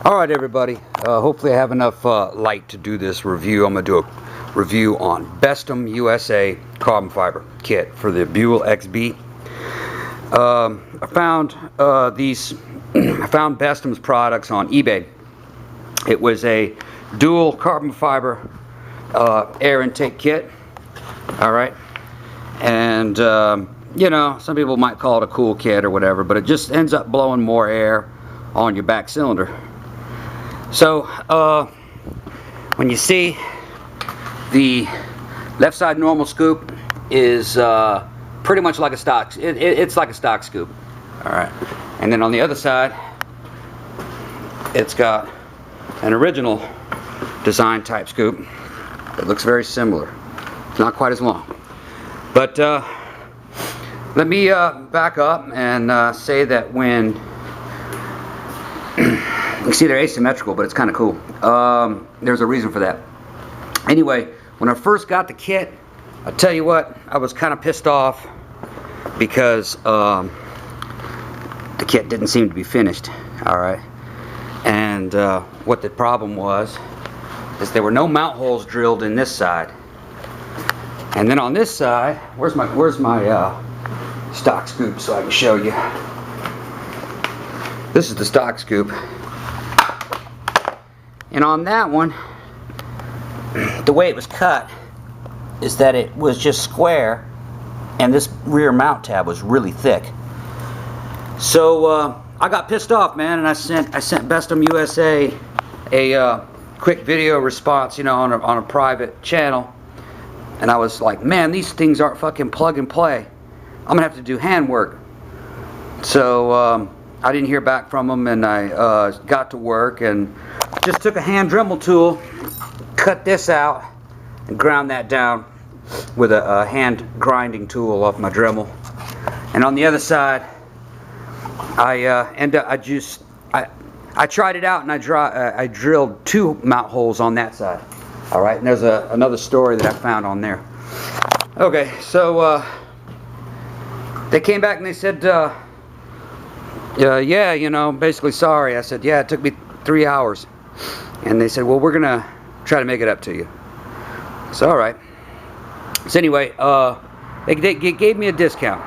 Alright everybody, hopefully I have enough light to do this review. I'm going to do a review on Bestem USA carbon fiber kit for the Buell XB. I found Bestem's products on eBay. It was a dual carbon fiber air intake kit. Alright, and you know, some people might call it a cool kit or whatever, but it just ends up blowing more air on your back cylinder. So when you see the left side normal scoop is pretty much like a stock, it's like a stock scoop. Alright, and then on the other side it's got an original design type scoop that looks very similar. It's not quite as long, but let me back up and say that when you see they're asymmetrical, but it's kind of cool. There's a reason for that. Anyway, when I first got the kit, I'll tell you what, I was kind of pissed off because the kit didn't seem to be finished. Alright, and what the problem was is there were no mount holes drilled in this side, and then on this side, where's my stock scoop so I can show you. This is the stock scoop. And on that one, the way it was cut is that it was just square, and this rear mount tab was really thick. So I got pissed off, man, and I sent Bestem USA a quick video response, you know, on a private channel, and I was like, man, these things aren't fucking plug and play. I'm gonna have to do hand work. So I didn't hear back from them, and I got to work and just took a hand Dremel tool, cut this out, and ground that down with a hand grinding tool off my Dremel. And on the other side, I tried it out, and I drilled 2 mount holes on that side. All right, and there's another story that I found on there. Okay, so they came back and they said, yeah, you know, basically sorry. I said, yeah, it took me 3 hours. And they said, well, we're gonna try to make it up to you. So alright. So anyway, they gave me a discount.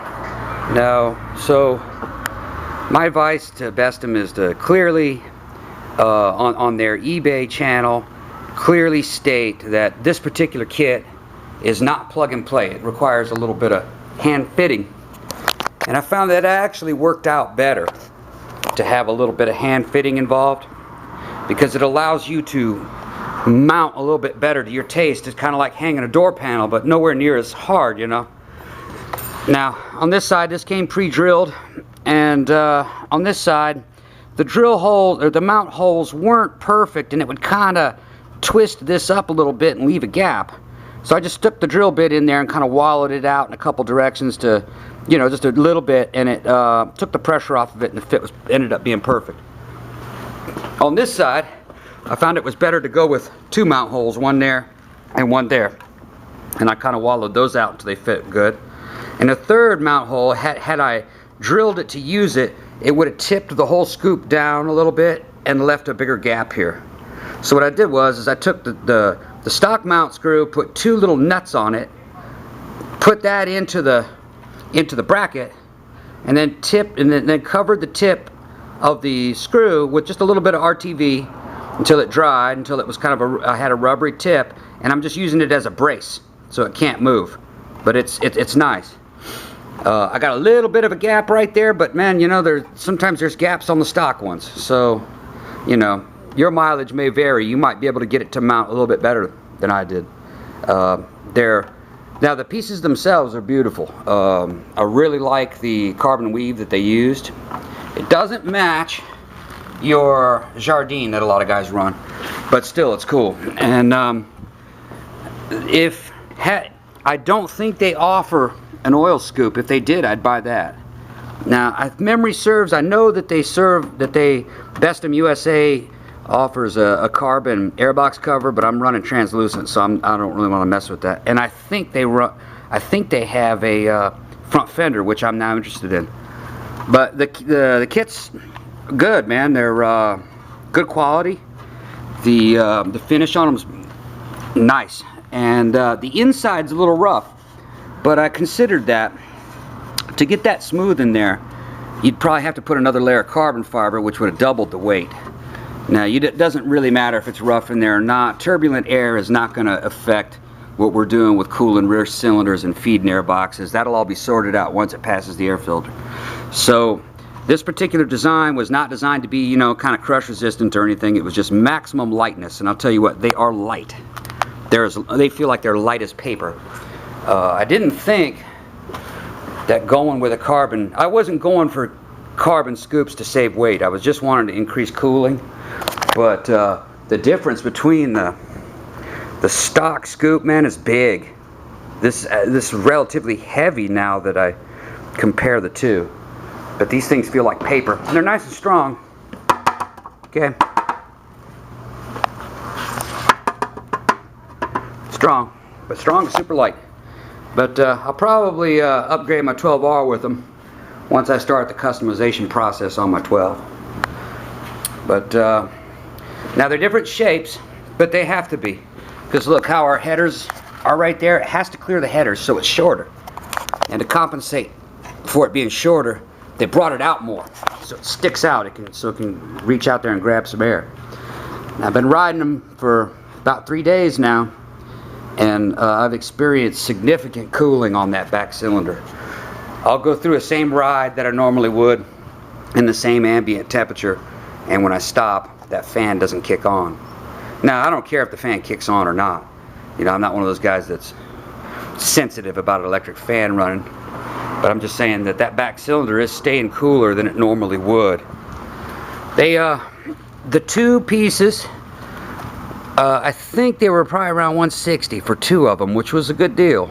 Now, so my advice to Bestem is to clearly on their eBay channel clearly state that this particular kit is not plug and play. It requires a little bit of hand fitting. And I found that it actually worked out better to have a little bit of hand fitting involved, because it allows you to mount a little bit better to your taste. It's kind of like hanging a door panel, but nowhere near as hard, you know. Now, on this side, this came pre-drilled, and on this side, the drill hole, or the mount holes weren't perfect, and it would kind of twist this up a little bit and leave a gap. So I just stuck the drill bit in there and kind of wallowed it out in a couple directions to, you know, just a little bit, and it took the pressure off of it, and the fit ended up being perfect. On this side, I found it was better to go with 2 mount holes, one there and one there, and I kind of wallowed those out until they fit good. And the third mount hole, had I drilled it to use it, it would have tipped the whole scoop down a little bit and left a bigger gap here. So what I did was I took the stock mount screw, put 2 little nuts on it, put that into the bracket, and then then covered the tip of the screw with just a little bit of RTV until it dried, until it was kind of I had a rubbery tip, and I'm just using it as a brace so it can't move, but it's nice. I got a little bit of a gap right there, but man, you know, sometimes there's gaps on the stock ones, so you know, your mileage may vary. You might be able to get it to mount a little bit better than I did. Now the pieces themselves are beautiful. I really like the carbon weave that they used. It doesn't match your Jardine that a lot of guys run, but still it's cool. And I don't think they offer an oil scoop. If they did, I'd buy that. Now, if memory serves, I know that Bestem USA offers a carbon airbox cover, but I'm running translucent, so I don't really want to mess with that. And I think they have a front fender, which I'm now interested in. But the kit's good, man. They're good quality. The finish on them is nice, and the inside's a little rough, but I considered that to get that smooth in there, you'd probably have to put another layer of carbon fiber, which would have doubled the weight. Now, it doesn't really matter if it's rough in there or not. Turbulent air is not going to affect what we're doing with cooling rear cylinders and feeding air boxes. That'll all be sorted out once it passes the air filter. So this particular design was not designed to be, you know, kind of crush resistant or anything. It was just maximum lightness, and I'll tell you what, they are light. They feel like they're light as paper. I didn't think that going with a carbon, I wasn't going for carbon scoops to save weight. I was just wanting to increase cooling. But the difference between the stock scoop, man, is big. This is relatively heavy now that I compare the two. But these things feel like paper. And they're nice and strong. Okay. Strong. But strong is super light. But I'll probably upgrade my 12R with them once I start the customization process on my 12. But now they're different shapes, but they have to be. Because look how our headers are right there. It has to clear the headers so it's shorter. And to compensate for it being shorter, they brought it out more. So it sticks out, so it can reach out there and grab some air. And I've been riding them for about 3 days now, and I've experienced significant cooling on that back cylinder. I'll go through the same ride that I normally would in the same ambient temperature, and when I stop, that fan doesn't kick on. Now, I don't care if the fan kicks on or not. You know, I'm not one of those guys that's sensitive about an electric fan running, but I'm just saying that that back cylinder is staying cooler than it normally would. The two pieces, I think they were probably around 160 for two of them, which was a good deal.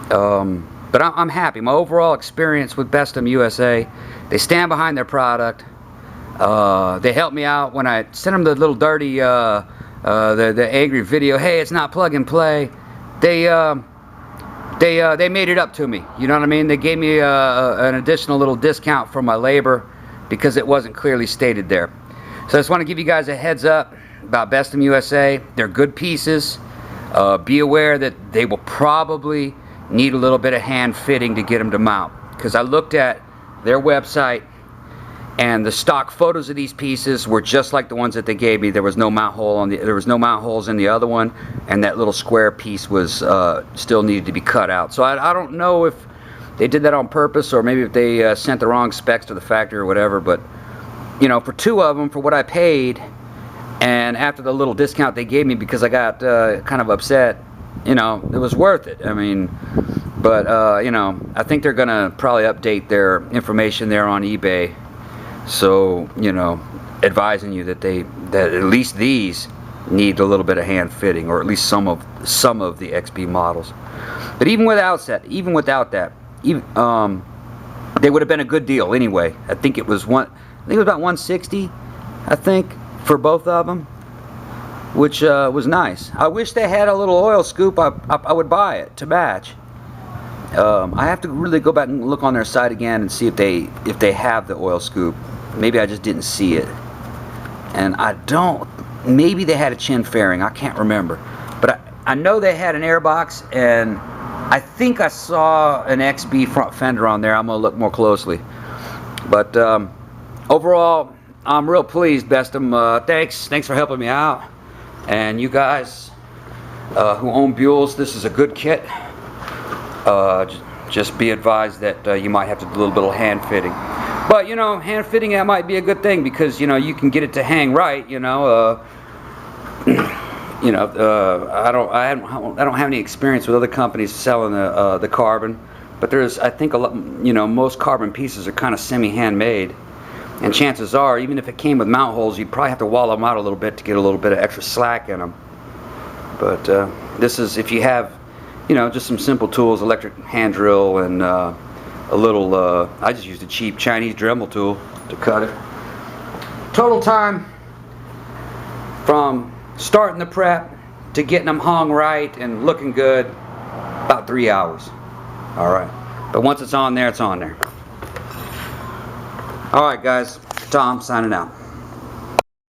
But I'm happy. My overall experience with Bestem USA, they stand behind their product. They helped me out when I sent them the little dirty, the angry video. Hey, it's not plug and play. They made it up to me. You know what I mean? They gave me an additional little discount for my labor because it wasn't clearly stated there. So I just want to give you guys a heads up about Bestem USA. They're good pieces. Be aware that they will probably need a little bit of hand fitting to get them to mount, because I looked at their website and the stock photos of these pieces were just like the ones that they gave me. There was no mount hole on there was no mount holes in the other one, and that little square piece was still needed to be cut out. So I don't know if they did that on purpose, or maybe if they sent the wrong specs to the factory or whatever. But you know, for two of them, for what I paid, and after the little discount they gave me because I got kind of upset, you know, it was worth it. I mean, but you know, I think they're gonna probably update their information there on eBay. So, you know, advising you that that at least these need a little bit of hand fitting, or at least some of the XP models. But even without that, they would have been a good deal anyway. I think it was about 160, I think, for both of them, which was nice. I wish they had a little oil scoop. I would buy it to match. I have to really go back and look on their site again and see if they have the oil scoop. Maybe I just didn't see it, and I don't. Maybe they had a chin fairing. I can't remember, but I know they had an airbox, and I think I saw an XB front fender on there. I'm gonna look more closely, but overall, I'm real pleased, Bestem. Thanks for helping me out, and you guys who own Buells, this is a good kit. Just be advised that you might have to do a little bit of hand fitting, but you know, hand fitting, that might be a good thing, because you know, you can get it to hang right. You know, I don't have any experience with other companies selling the carbon, but there's, I think, a lot. You know, most carbon pieces are kind of semi-handmade, and chances are, even if it came with mount holes, you'd probably have to wallow them out a little bit to get a little bit of extra slack in them. But this is, if you have, you know, just some simple tools, electric hand drill, and a little, I just used a cheap Chinese Dremel tool to cut it. Total time from starting the prep to getting them hung right and looking good, about 3 hours. Alright, but once it's on there, it's on there. Alright guys, Tom signing out.